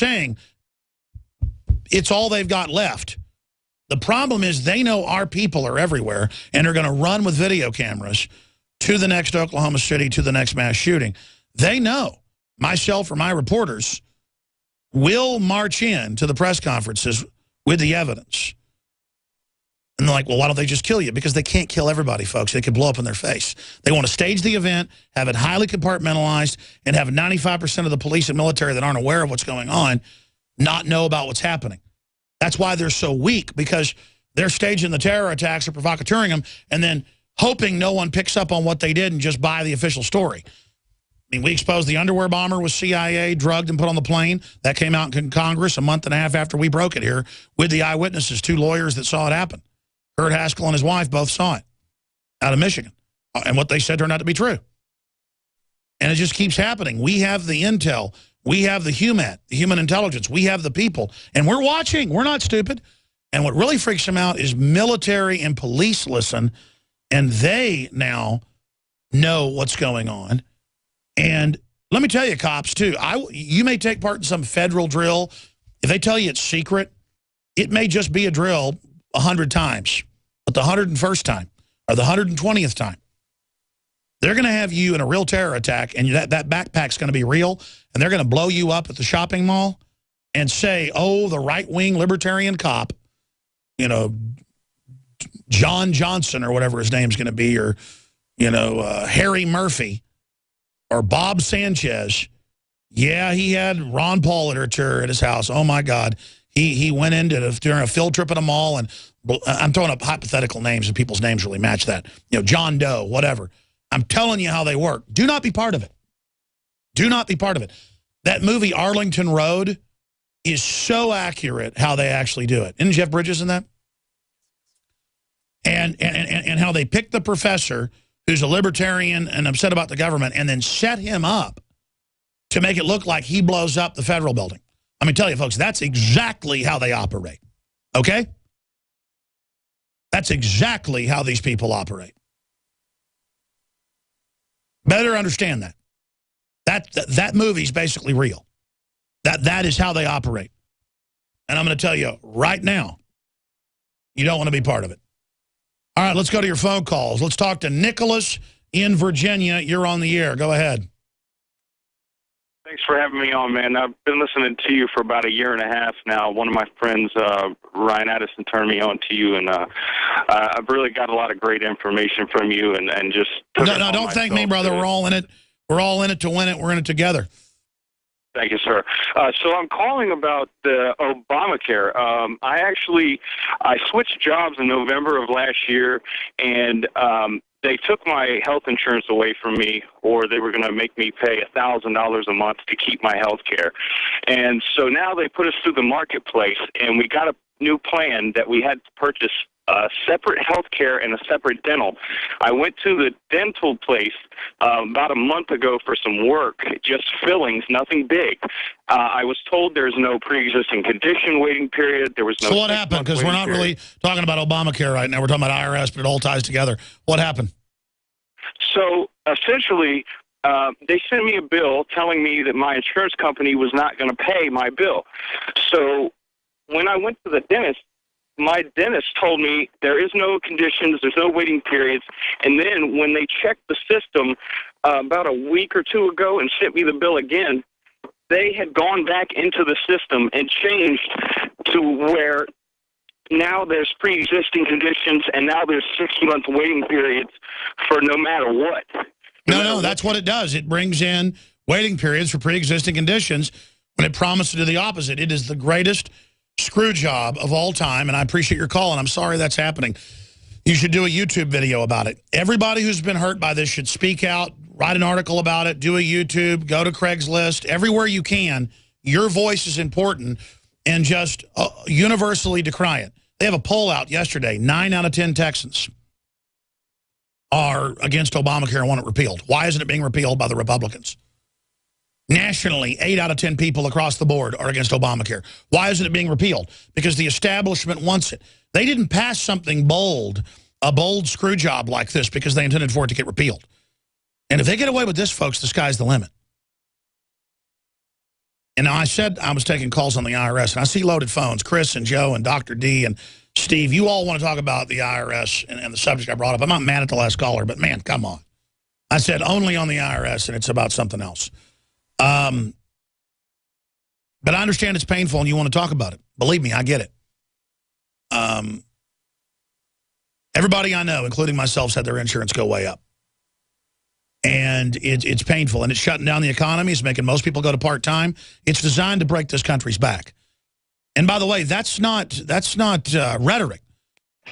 saying it's all they've got left. The problem is they know our people are everywhere and are going to run with video cameras to the next Oklahoma City, to the next mass shooting. They know myself or my reporters will march in to the press conferences with the evidence. And they're like, well, why don't they just kill you? Because they can't kill everybody, folks. They could blow up in their face. They want to stage the event, have it highly compartmentalized, and have 95% of the police and military that aren't aware of what's going on not know about what's happening. That's why they're so weak, because they're staging the terror attacks or provocateuring them and then hoping no one picks up on what they did and just buy the official story. I mean, we exposed the underwear bomber was CIA, drugged and put on the plane. That came out in Congress a month and a half after we broke it here with the eyewitnesses, 2 lawyers that saw it happen. Kurt Haskell and his wife both saw it out of Michigan. And what they said turned out to be true. And it just keeps happening. We have the intel. We have the human intelligence. We have the people. And we're watching. We're not stupid. And what really freaks them out is military and police listen, and they now know what's going on. And let me tell you, cops, too, you may take part in some federal drill. If they tell you it's secret, it may just be a drill 100 times. But the 101st time or the 120th time, they're going to have you in a real terror attack, and that backpack's going to be real, and they're going to blow you up at the shopping mall and say, oh, the right-wing libertarian cop, you know, John Johnson or whatever his name's going to be, or, you know, Harry Murphy or Bob Sanchez. Yeah, he had Ron Paul literature at his house. Oh, my God. He went in during a field trip at a mall, and I'm throwing up hypothetical names, and people's names really match that. You know, John Doe, whatever. I'm telling you how they work. Do not be part of it. Do not be part of it. That movie, Arlington Road, is so accurate how they actually do it. Isn't Jeff Bridges in that? And how they pick the professor who's a libertarian and upset about the government and then set him up to make it look like he blows up the federal building. Let me tell you, folks, that's exactly how they operate. Okay? That's exactly how these people operate. Better understand that. That movie's basically real. That is how they operate. And I'm going to tell you right now, you don't want to be part of it. All right, let's go to your phone calls. Let's talk to Nicholas in Virginia. You're on the air. Go ahead. Thanks for having me on, man. I've been listening to you for about a year and a half now. One of my friends, Ryan Addison, turned me on to you, and I've really got a lot of great information from you, and just... No, don't thank me, brother. We're all in it. We're all in it to win it. We're in it together. Thank you, sir. So I'm calling about the Obamacare. I switched jobs in November of last year, and they took my health insurance away from me, or they were going to make me pay $1,000 a month to keep my health care. And so now they put us through the marketplace, and we got a new plan that we had to purchase separate health care and a separate dental. I went to the dental place about a month ago for some work, just fillings, nothing big. I was told there's no pre-existing condition waiting period. There was no. So what happened? Because we're not really talking about Obamacare right now. We're talking about IRS, but it all ties together. What happened? So essentially, they sent me a bill telling me that my insurance company was not going to pay my bill. So when I went to the dentist, my dentist told me there is no conditions, there's no waiting periods. And then when they checked the system about a week or two ago and sent me the bill again, they had gone back into the system and changed to where now there's pre-existing conditions, and now there's 6-month waiting periods for no matter what. No, that's what it does. It brings in waiting periods for pre-existing conditions when it promised to do the opposite. It is the greatest screw job of all time, and I appreciate your call, and I'm sorry that's happening. You should do a YouTube video about it. Everybody who's been hurt by this should speak out, write an article about it, do a YouTube, go to Craigslist, everywhere you can. Your voice is important, and just universally decry it. They have a poll out yesterday. 9 out of 10 Texans are against Obamacare and want it repealed. Why isn't it being repealed by the Republicans? Nationally, 8 out of 10 people across the board are against Obamacare. Why isn't it being repealed? Because the establishment wants it. They didn't pass something bold, a bold screw job like this, because they intended for it to get repealed. And if they get away with this, folks, the sky's the limit. And I said I was taking calls on the IRS, and I see loaded phones. Chris and Joe and Dr. D and Steve, you all want to talk about the IRS and the subject I brought up. I'm not mad at the last caller, but, man, come on. I said only on the IRS, and it's about something else. But I understand it's painful, and you want to talk about it. Believe me, I get it. Everybody I know, including myself, had their insurance go way up. And it's painful, and it's shutting down the economy. It's making most people go to part-time. It's designed to break this country's back. And by the way, that's not rhetoric.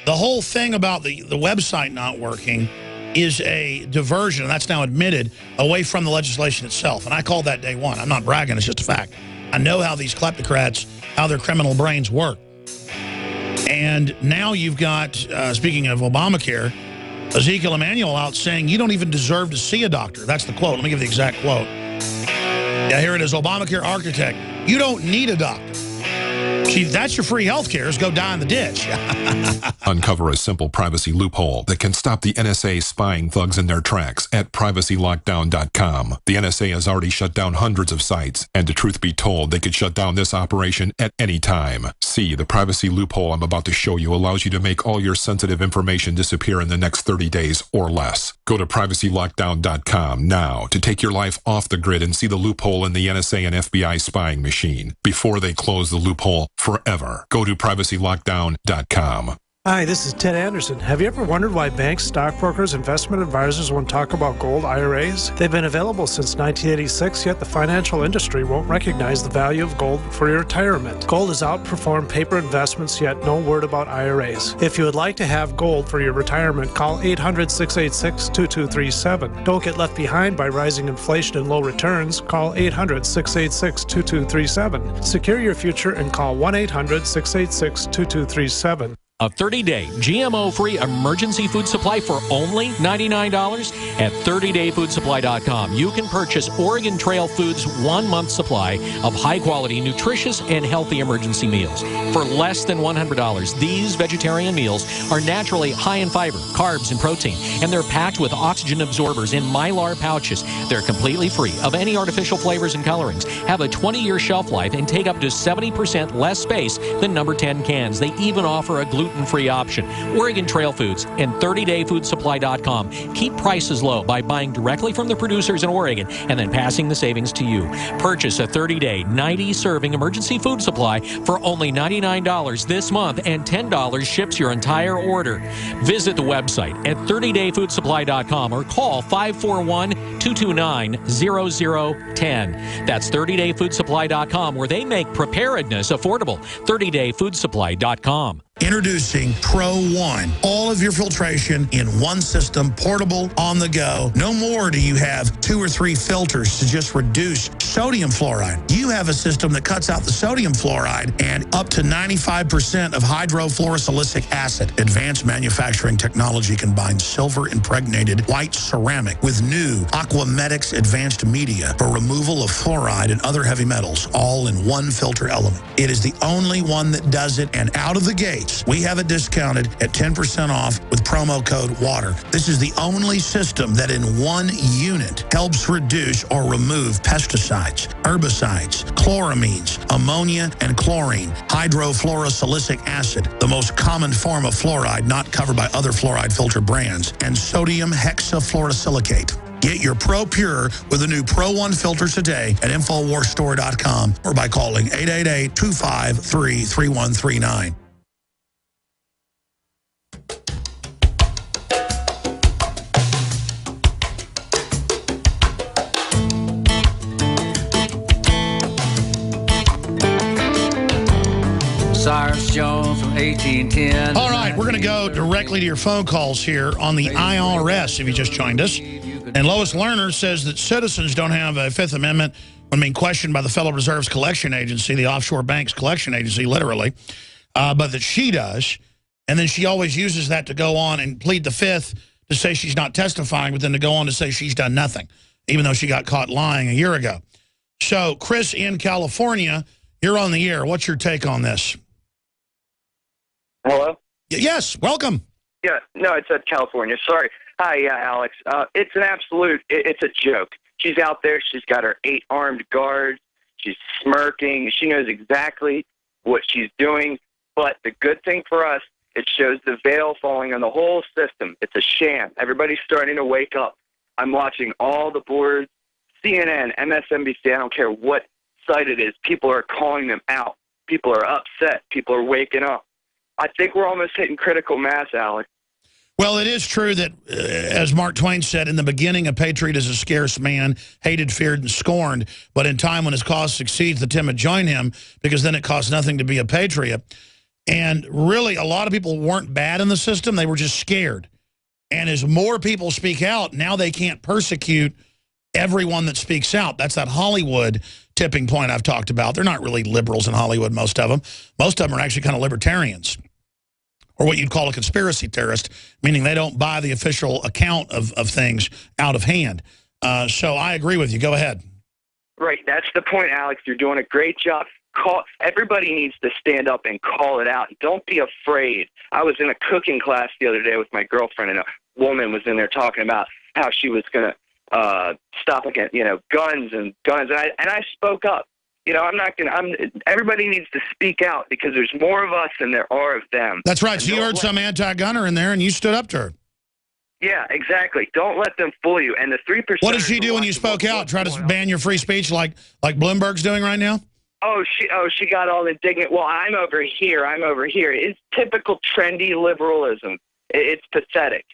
The whole thing about the website not working is a diversion, and that's now admitted, away from the legislation itself. And I called that day one. I'm not bragging, it's just a fact. I know how these kleptocrats, how their criminal brains work. And now you've got, speaking of Obamacare, Ezekiel Emanuel out saying, you don't even deserve to see a doctor. That's the quote. Let me give the exact quote. Yeah, here it is. Obamacare architect. You don't need a doctor. See, that's your free health care, is go die in the ditch. Uncover a simple privacy loophole that can stop the NSA spying thugs in their tracks at privacylockdown.com. The NSA has already shut down hundreds of sites, and to truth be told, they could shut down this operation at any time. See, the privacy loophole I'm about to show you allows you to make all your sensitive information disappear in the next 30 days or less. Go to privacylockdown.com now to take your life off the grid and see the loophole in the NSA and FBI spying machine before they close the loophole forever. Go to privacylockdown.com. Hi, this is Ted Anderson. Have you ever wondered why banks, stockbrokers, investment advisors won't talk about gold IRAs? They've been available since 1986, yet the financial industry won't recognize the value of gold for your retirement. Gold has outperformed paper investments, yet no word about IRAs. If you would like to have gold for your retirement, call 800-686-2237. Don't get left behind by rising inflation and low returns. Call 800-686-2237. Secure your future and call 1-800-686-2237. A 30-day GMO-free emergency food supply for only $99 at 30dayfoodsupply.com. You can purchase Oregon Trail Foods' 1-month supply of high-quality, nutritious, and healthy emergency meals. For less than $100, these vegetarian meals are naturally high in fiber, carbs, and protein, and they're packed with oxygen absorbers in Mylar pouches. They're completely free of any artificial flavors and colorings, have a 20-year shelf life, and take up to 70% less space than number 10 cans. They even offer a gluten-free option. Oregon Trail Foods and 30dayfoodsupply.com keep prices low by buying directly from the producers in Oregon and then passing the savings to you. Purchase a 30-day, 90-serving emergency food supply for only $99 this month, and $10 ships your entire order. Visit the website at 30dayfoodsupply.com or call 541-229-0010. That's 30dayfoodsupply.com, where they make preparedness affordable. 30dayfoodsupply.com. Introducing Pro One. All of your filtration in one system, portable, on the go. No more do you have 2 or 3 filters to just reduce sodium fluoride. You have a system that cuts out the sodium fluoride and up to 95% of hydrofluorosilicic acid. Advanced manufacturing technology combines silver-impregnated white ceramic with new Aquamedics advanced media for removal of fluoride and other heavy metals, all in one filter element. It is the only one that does it, and out of the gate, we have it discounted at 10% off with promo code WATER. This is the only system that in one unit helps reduce or remove pesticides, herbicides, chloramines, ammonia, and chlorine, hydrofluorosilicic acid, the most common form of fluoride not covered by other fluoride filter brands, and sodium hexafluorosilicate. Get your Pro Pure with the new Pro One filters today at InfoWarsStore.com or by calling 888-253-3139. Cyrus Jones from 1810. All right, we're going to go directly to your phone calls here on the IRS if you just joined us. And Lois Lerner says that citizens don't have a Fifth Amendment when being questioned by the Federal Reserve's collection agency, the offshore bank's collection agency, literally, but that she does. And then she always uses that to go on and plead the Fifth to say she's not testifying, but then to go on to say she's done nothing, even though she got caught lying a year ago. So, Chris in California, you're on the air. What's your take on this? Hello? Yes, welcome. Yeah, no, it's California. Sorry. Hi, Alex. It's an absolute, it's a joke. She's out there. She's got her 8 armed guards. She's smirking. She knows exactly what she's doing. But the good thing for us, it shows the veil falling on the whole system. It's a sham. Everybody's starting to wake up. I'm watching all the boards, CNN, MSNBC, I don't care what site it is. People are calling them out. People are upset. People are waking up. I think we're almost hitting critical mass, Alex. Well, it is true that, as Mark Twain said, in the beginning, a patriot is a scarce man, hated, feared, and scorned. But in time, when his cause succeeds, the timid join him, because then it costs nothing to be a patriot. And really, a lot of people weren't bad in the system. They were just scared. And as more people speak out, now they can't persecute everyone that speaks out. That's that Hollywood tipping point I've talked about. They're not really liberals in Hollywood, most of them. Most of them are actually kind of libertarians, or what you'd call a conspiracy theorist, meaning they don't buy the official account of things out of hand. So I agree with you. Go ahead. Right. That's the point, Alex. You're doing a great job. Everybody needs to stand up and call it out. Don't be afraid. I was in a cooking class the other day with my girlfriend, and a woman was in there talking about how she was going to stop against, guns. And I spoke up. Everybody needs to speak out, because there's more of us than there are of them. That's right. So you heard some anti-gunner in there, and you stood up to her. Yeah, exactly. Don't let them fool you. And the 3%. What did she do when you spoke out? Try to ban your free speech like Bloomberg's doing right now? She got all indignant. Well, I'm over here. It's typical trendy liberalism. It's pathetic.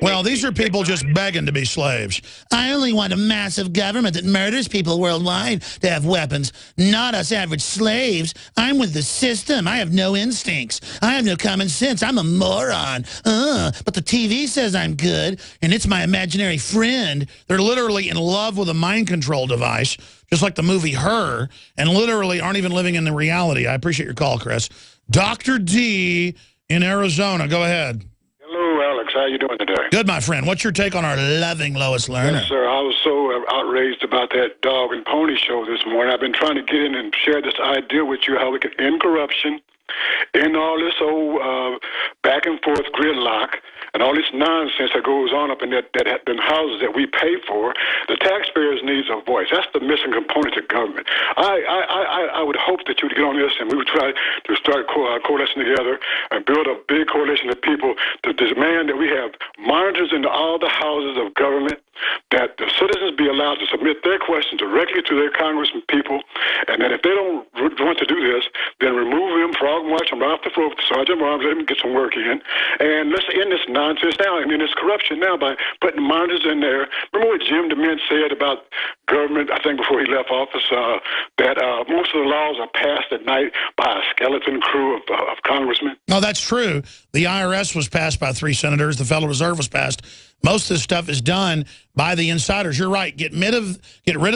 Well, these are people just begging to be slaves. I only want a massive government that murders people worldwide to have weapons, not us average slaves. I'm with the system. I have no instincts. I have no common sense. I'm a moron. But the TV says I'm good, and it's my imaginary friend. They're literally in love with a mind control device, just like the movie Her, and literally aren't even living in the reality. I appreciate your call, Chris. Dr. D in Arizona. Go ahead. Hello, Alex. How you doing today? Good, my friend. What's your take on our loving Lois Lerner? Yes, sir. I was so outraged about that dog and pony show this morning. I've been trying to get in and share this idea with you, how we can end corruption, end all this old back and forth gridlock, and all this nonsense that goes on up in them houses that we pay for. The taxpayers needs a voice. That's the missing component of government. I would hope that you would get on this, and we would try to start coalescing together and build a big coalition of people to demand that we have monitors into all the houses of government, that the citizens be allowed to submit their questions directly to their congressmen people, and that if they don't want to do this, then remove them, frog march them right off the floor with the sergeant of arms, let them get some work in, and let's end this nonsense now. I mean, it's corruption now by putting monitors in there. Remember what Jim DeMint said about government, I think before he left office, that most of the laws are passed at night by a skeleton crew of congressmen? No, that's true. The IRS was passed by 3 senators. The Federal Reserve was passed. Most of this stuff is done by the insiders. You're right. Get rid of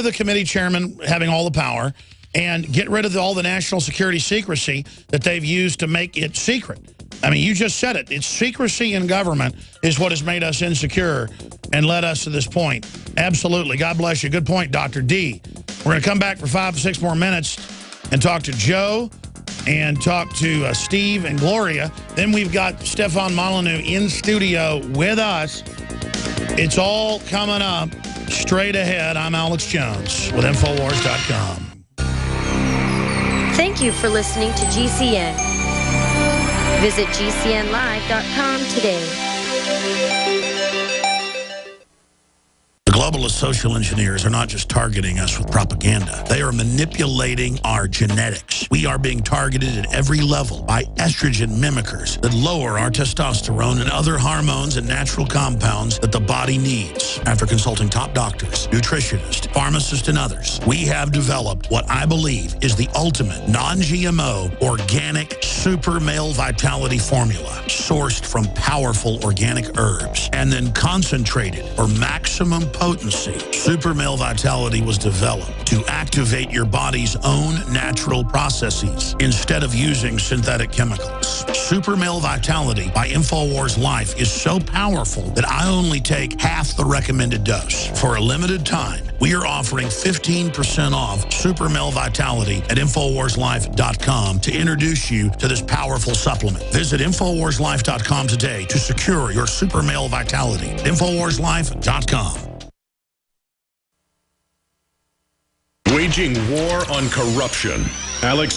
the committee chairman having all the power, and get rid of all the national security secrecy that they've used to make it secret. I mean, you just said it. It's secrecy in government is what has made us insecure and led us to this point. Absolutely. God bless you. Good point, Dr. D. We're going to come back for 5 to 6 more minutes and talk to Joe and talk to Steve and Gloria. Then we've got Stefan Molyneux in studio with us. It's all coming up straight ahead. I'm Alex Jones with Infowars.com. Thank you for listening to GCN. Visit GCNlive.com today. Globalist social engineers are not just targeting us with propaganda. They are manipulating our genetics. We are being targeted at every level by estrogen mimickers that lower our testosterone and other hormones and natural compounds that the body needs. After consulting top doctors, nutritionists, pharmacists, and others, we have developed what I believe is the ultimate non-GMO organic super male vitality formula sourced from powerful organic herbs and then concentrated for maximum potency. Super Male Vitality was developed to activate your body's own natural processes instead of using synthetic chemicals. Super Male Vitality by InfoWars Life is so powerful that I only take half the recommended dose. For a limited time, we are offering 15% off Super Male Vitality at InfoWarsLife.com to introduce you to this powerful supplement. Visit InfoWarsLife.com today to secure your Super Male Vitality. InfoWarsLife.com. Waging war on corruption. Alex